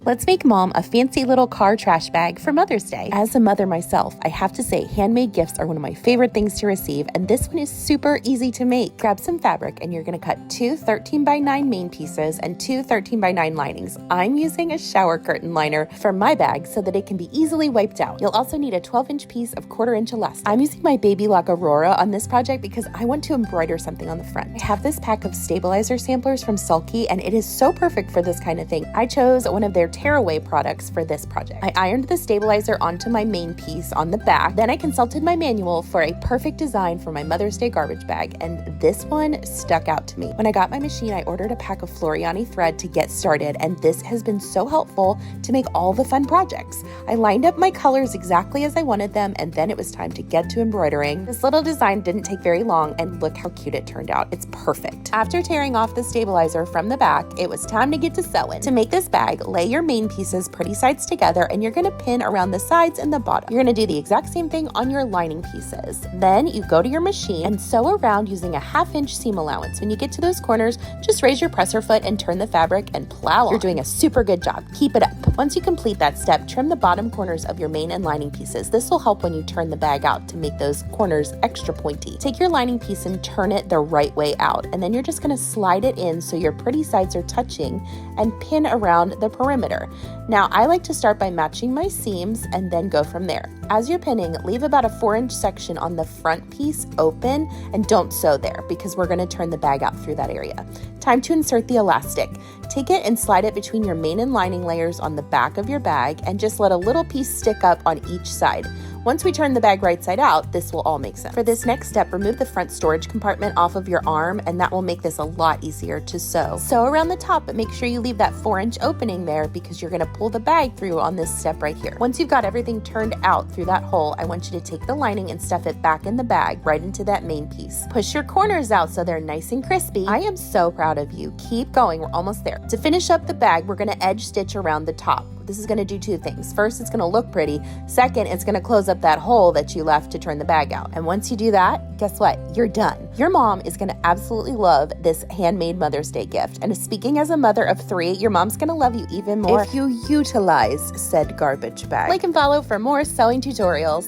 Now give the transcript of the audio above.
Let's make mom a fancy little car trash bag for Mother's Day. As a mother myself, I have to say handmade gifts are one of my favorite things to receive, and this one is super easy to make. Grab some fabric and you're gonna cut two 13x9 main pieces and two 13x9 linings. I'm using a shower curtain liner for my bag so that it can be easily wiped out. You'll also need a 12-inch piece of 1/4-inch elastic. I'm using my Baby Lock Aurora on this project because I want to embroider something on the front. I have this pack of stabilizer samplers from Sulky, and it is so perfect for this kind of thing. I chose one of their tearaway products for this project. I ironed the stabilizer onto my main piece on the back. Then I consulted my manual for a perfect design for my Mother's Day garbage bag, and this one stuck out to me. When I got my machine, I ordered a pack of Floriani thread to get started, and this has been so helpful to make all the fun projects. I lined up my colors exactly as I wanted them, and then it was time to get to embroidering. This little design didn't take very long, and look how cute it turned out. It's perfect. After tearing off the stabilizer from the back, it was time to get to sewing. To make this bag, lay your main pieces pretty sides together, and you're going to pin around the sides and the bottom. You're going to do the exact same thing on your lining pieces. Then you go to your machine and sew around using a 1/2-inch seam allowance. When you get to those corners, just raise your presser foot and turn the fabric and plow on. You're doing a super good job. Keep it up. Once you complete that step, trim the bottom corners of your main and lining pieces. This will help when you turn the bag out to make those corners extra pointy. Take your lining piece and turn it the right way out, and then you're just going to slide it in so your pretty sides are touching and pin around the perimeter. Now, I like to start by matching my seams and then go from there. As you're pinning, leave about a 4-inch section on the front piece open and don't sew there because we're going to turn the bag out through that area. Time to insert the elastic. Take it and slide it between your main and lining layers on the back of your bag and just let a little piece stick up on each side. Once we turn the bag right side out, this will all make sense. For this next step, remove the front storage compartment off of your arm, and that will make this a lot easier to sew. Sew around the top, but make sure you leave that 4-inch opening there because you're gonna pull the bag through on this step right here. Once you've got everything turned out through that hole, I want you to take the lining and stuff it back in the bag right into that main piece. Push your corners out so they're nice and crispy. I am so proud of you. Keep going, we're almost there. To finish up the bag, we're gonna edge stitch around the top. This is gonna do two things. First, it's gonna look pretty. Second, it's gonna close up that hole that you left to turn the bag out. And once you do that, guess what? You're done. Your mom is gonna absolutely love this handmade Mother's Day gift. And speaking as a mother of 3, your mom's gonna love you even more if you utilize said garbage bag. Like and follow for more sewing tutorials.